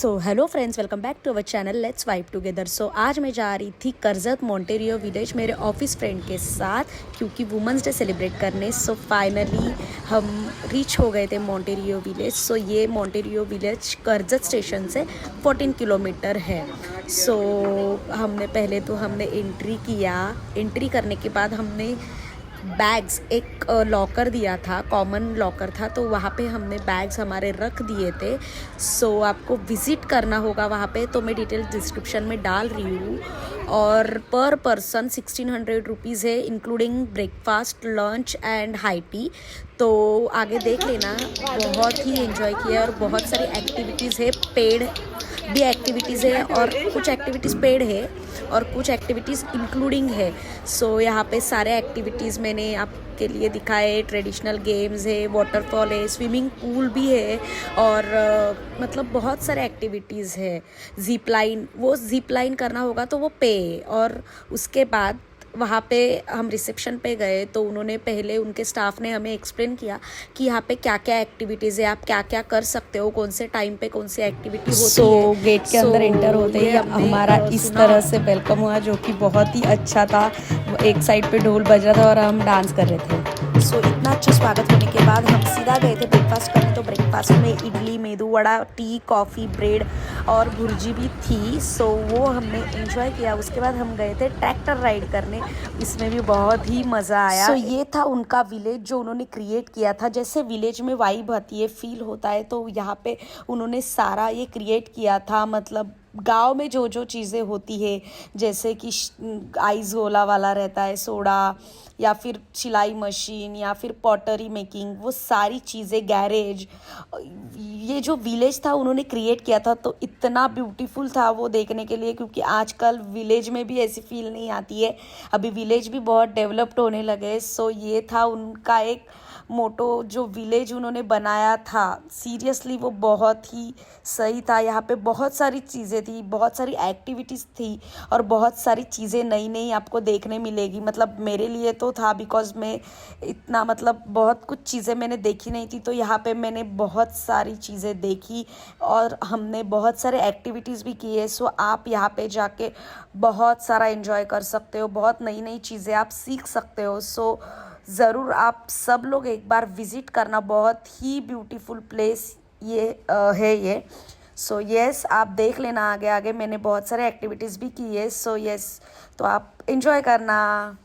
So hello friends, welcome back to our channel let's vibe together. So आज मैं जा रही थी करजत मोंटेरियो विलेज मेरे ऑफिस फ्रेंड के साथ, क्योंकि वुमेंस डे सेलिब्रेट करने। सो फाइनली हम रीच हो गए थे मोंटेरियो विलेज। सो ये मोंटेरियो विलेज करजत स्टेशन से 14 किलोमीटर है। सो हमने पहले तो हमने एंट्री किया। एंट्री करने के बाद हमने बैग्स, एक लॉकर दिया था, कॉमन लॉकर था, तो वहाँ पे हमने बैग्स हमारे रख दिए थे। सो आपको विज़िट करना होगा वहाँ पे, तो मैं डिटेल डिस्क्रिप्शन में डाल रही हूँ। और पर पर्सन 1600 रुपीज़ है, including breakfast, lunch and high tea. तो आगे देख लेना। बहुत ही एंजॉय किया और बहुत सारी एक्टिविटीज़ है, पेड भी एक्टिविटीज़ है और कुछ एक्टिविटीज़ पेड है और कुछ एक्टिविटीज़ इंक्लूडिंग है। सो यहाँ पे सारे एक्टिविटीज़ मैंने आपके लिए दिखाए। ट्रेडिशनल गेम्स है, वाटरफॉल है, स्विमिंग पूल भी है और मतलब बहुत सारे एक्टिविटीज़ है। जिप लाइन, वो जिप लाइन करना होगा तो वो पे। और उसके बाद वहाँ पे हम रिसेप्शन पे गए तो उन्होंने पहले, उनके स्टाफ ने हमें एक्सप्लेन किया कि यहाँ पे क्या क्या एक्टिविटीज़ है, आप क्या क्या कर सकते हो, कौन से टाइम पे कौन सी एक्टिविटी होती है। गेट के अंदर एंटर होते ही हमारा इस तरह से वेलकम हुआ, जो कि बहुत ही अच्छा था। एक साइड पे ढोल बज रहा था और हम डांस कर रहे थे। सो इतना अच्छा स्वागत होने के बाद हम सीधा गए थे ब्रेकफास्ट करने। तो ब्रेकफास्ट में idli, medu vada, T, coffee, bread और भुर्जी भी थी। सो वो हमने एंजॉय किया। उसके बाद हम गए थे ट्रैक्टर राइड करने, इसमें भी बहुत ही मज़ा आया। सो ये था उनका विलेज जो उन्होंने क्रिएट किया था। जैसे विलेज में वाइब आती है, फील होता है, तो यहाँ पे उन्होंने सारा ये क्रिएट किया था। मतलब गांव में जो जो चीज़ें होती है, जैसे कि आइस गोला वाला रहता है, सोडा, या फिर सिलाई मशीन, या फिर पॉटरी मेकिंग, वो सारी चीज़ें, गैरेज, ये जो विलेज था उन्होंने क्रिएट किया था। तो इतना ब्यूटीफुल था वो देखने के लिए, क्योंकि आजकल विलेज में भी ऐसी फील नहीं आती है। अभी विलेज भी बहुत डेवलप्ड होने लगे। सो ये था उनका एक मोटो, जो विलेज उन्होंने बनाया था। सीरियसली वो बहुत ही सही था। यहाँ पे बहुत सारी चीज़ें थी, बहुत सारी एक्टिविटीज़ थी और बहुत सारी चीज़ें नई नई आपको देखने मिलेगी। मतलब मेरे लिए तो था, बिकॉज मैं इतना, मतलब बहुत कुछ चीज़ें मैंने देखी नहीं थी, तो यहाँ पे मैंने बहुत सारी चीज़ें देखी और हमने बहुत सारे एक्टिविटीज़ भी किए। सो आप यहाँ पे जाके बहुत सारा एंजॉय कर सकते हो, बहुत नई नई चीज़ें आप सीख सकते हो। सो ज़रूर आप सब लोग एक बार विज़िट करना, बहुत ही ब्यूटीफुल प्लेस ये है ये। सो यस, आप देख लेना आगे आगे, मैंने बहुत सारे एक्टिविटीज़ भी की है। सो यस, तो आप एंजॉय करना।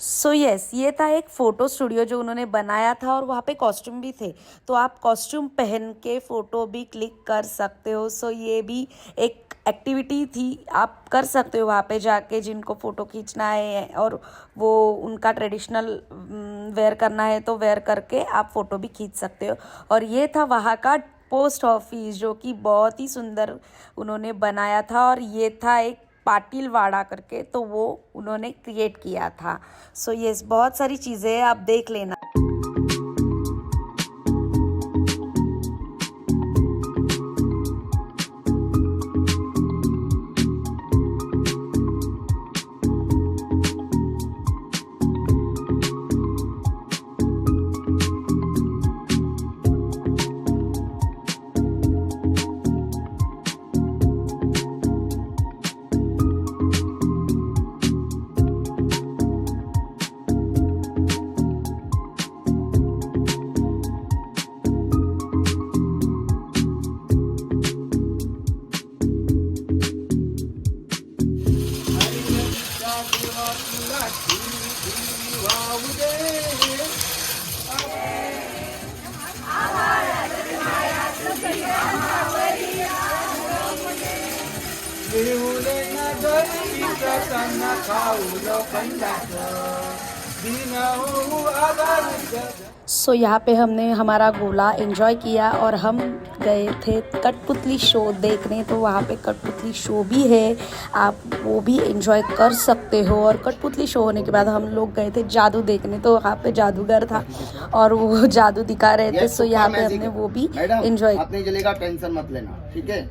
सो यस, ये था एक फ़ोटो स्टूडियो जो उन्होंने बनाया था और वहाँ पे कॉस्ट्यूम भी थे, तो आप कॉस्ट्यूम पहन के फ़ोटो भी क्लिक कर सकते हो। सो ये भी एक एक्टिविटी थी, आप कर सकते हो वहाँ पे जाके, जिनको फ़ोटो खींचना है और वो उनका ट्रेडिशनल वेयर करना है तो वेयर करके आप फ़ोटो भी खींच सकते हो। और ये था वहाँ का पोस्ट ऑफिस, जो कि बहुत ही सुंदर उन्होंने बनाया था। और ये था एक पाटिल वाड़ा करके, तो वो उन्होंने क्रिएट किया था। सो यस, बहुत सारी चीज़ें आप देख लेना। त्यांना खाऊ लोखंडाचं दिन होऊ आधार सो यहाँ पे हमने हमारा गोला एंजॉय किया और हम गए थे कठपुतली शो देखने। तो वहाँ पे कठपुतली शो भी है, आप वो भी एंजॉय कर सकते हो। और कठपुतली शो होने के बाद हम लोग गए थे जादू देखने। तो वहाँ पे जादूगर था और वो जादू दिखा रहे थे। सो यहाँ पे हमने वो भी एंजॉय। आपने जलेगा, टेंशन मत लेना, ठीक है।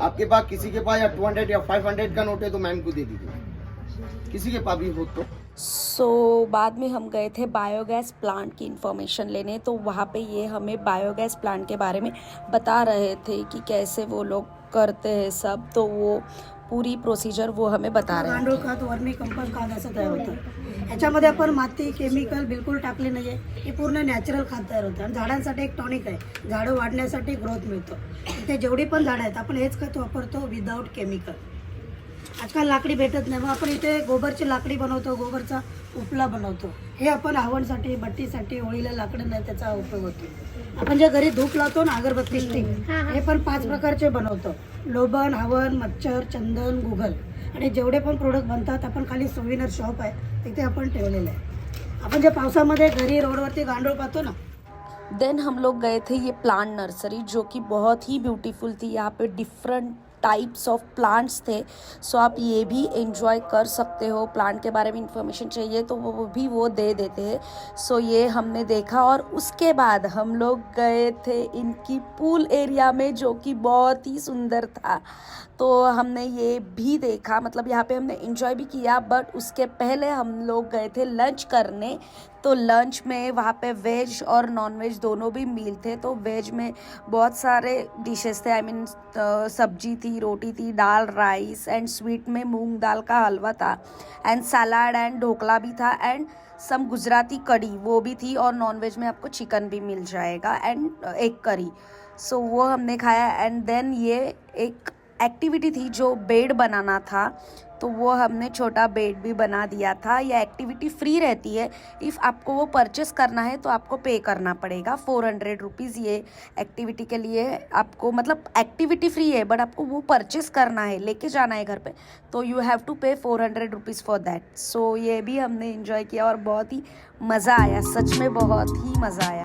आपके पास किसी के पास या 200 या 500 का नोट है तो मैम को दे दीजिए, किसी के पास भी हो तो। सो बाद में हम गए थे बायोगैस प्लांट की इन्फॉर्मेशन लेने। तो वहाँ पे ये हमें बायोगैस प्लांट के बारे में बता रहे थे कि कैसे वो लोग करते हैं सब। तो वो पूरी प्रोसिजर वो हमें बता रहे गांडूळ खत, वर्मी कंपोस्ट खत असं तयार होतं। याच्यामध्ये आपण माती केमिकल बिलकुल टाकले नाही आहे, हे पूर्ण नॅचरल खत तयार होतं। आणि झाडांसाठी एक टॉनिक आहे, झाडं वाढण्यासाठी ग्रोथ मिळतो। इथे जेवढी पण झाडं आहेत आपण हेच खत वापरतो विदाऊट केमिकल। आजकाल लाकडी भेटत नाही, मग आपण इथे गोबरची लाकडी बनवतो, गोबरचा उपला बनवतो। हे आपण हवनसाठी, बत्तीसाठी, होळीला लाकडं नाही त्याचा उपयोग होतो। आपण जे घरी धूप लावतो ना, अगरबत्ती स्टिक, हे पण 5 प्रकारचे बनवतो। लोबन, हवन, मच्छर, चंदन, गुगल आणि जेवढे पण प्रोडक्ट बनतात आपण खाली सोविनर शॉप आहे तिथे आपण ठेवलेलं आहे। आपण जे पावसामध्ये घरी रोडवरती गांडूळ पाहतो ना। देन हम लोग गए थे ये प्लांट नर्सरी, जो कि बहुत ही ब्यूटीफुल थी। यहाँ पे डिफरेंट टाइप्स ऑफ प्लांट्स थे। सो आप ये भी एंजॉय कर सकते हो। प्लांट के बारे में इंफॉर्मेशन चाहिए तो वो भी वो दे देते हैं। सो ये हमने देखा और उसके बाद हम लोग गए थे इनकी पूल एरिया में, जो कि बहुत ही सुंदर था। तो हमने ये भी देखा, मतलब यहाँ पे हमने एंजॉय भी किया। बट उसके पहले हम लोग गए थे लंच करने। तो लंच में वहाँ पे वेज और नॉन वेज दोनों भी मील थे। तो वेज में बहुत सारे डिशेस थे, आई मीन सब्जी थी, रोटी थी, दाल, राइस एंड स्वीट में मूंग दाल का हलवा था एंड सलाद एंड ढोकला भी था एंड सम गुजराती कड़ी वो भी थी। और नॉन वेज में आपको चिकन भी मिल जाएगा एंड एग करी। सो वो हमने खाया। एंड देन ये एक एक्टिविटी थी जो बेड बनाना था, तो वो हमने छोटा बेड भी बना दिया था। ये एक्टिविटी फ्री रहती है। इफ़ आपको वो परचेस करना है तो आपको पे करना पड़ेगा 400 रुपीज़। ये एक्टिविटी के लिए आपको, मतलब एक्टिविटी फ्री है बट आपको वो परचेस करना है, लेके जाना है घर पे, तो यू हैव टू पे 400 रुपीज़ फॉर दैट। सो ये भी हमने इन्जॉय किया और बहुत ही मज़ा आया, सच में बहुत ही मज़ा आया।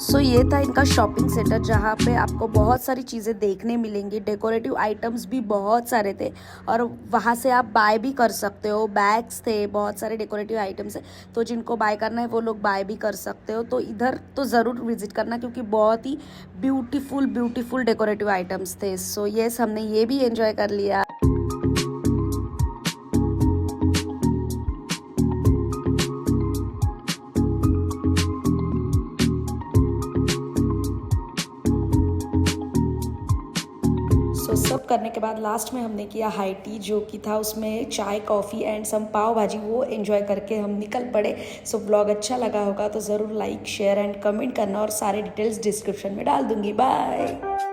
सो ये था इनका शॉपिंग सेंटर, जहाँ पे आपको बहुत सारी चीज़ें देखने मिलेंगी। डेकोरेटिव आइटम्स भी बहुत सारे थे और वहाँ से आप बाय भी कर सकते हो। बैग्स थे, बहुत सारे डेकोरेटिव आइटम्स है, तो जिनको बाय करना है वो लोग बाय भी कर सकते हो। तो इधर तो ज़रूर विजिट करना, क्योंकि बहुत ही ब्यूटीफुल डेकोरेटिव आइटम्स थे। सो येस, हमने ये भी एंजॉय कर लिया। तो सब करने के बाद लास्ट में हमने किया हाई टी, जो कि था उसमें चाय, कॉफ़ी एंड सम पाव भाजी। वो एंजॉय करके हम निकल पड़े। सो ब्लॉग अच्छा लगा होगा तो ज़रूर लाइक, शेयर एंड कमेंट करना, और सारे डिटेल्स डिस्क्रिप्शन में डाल दूँगी। बाय।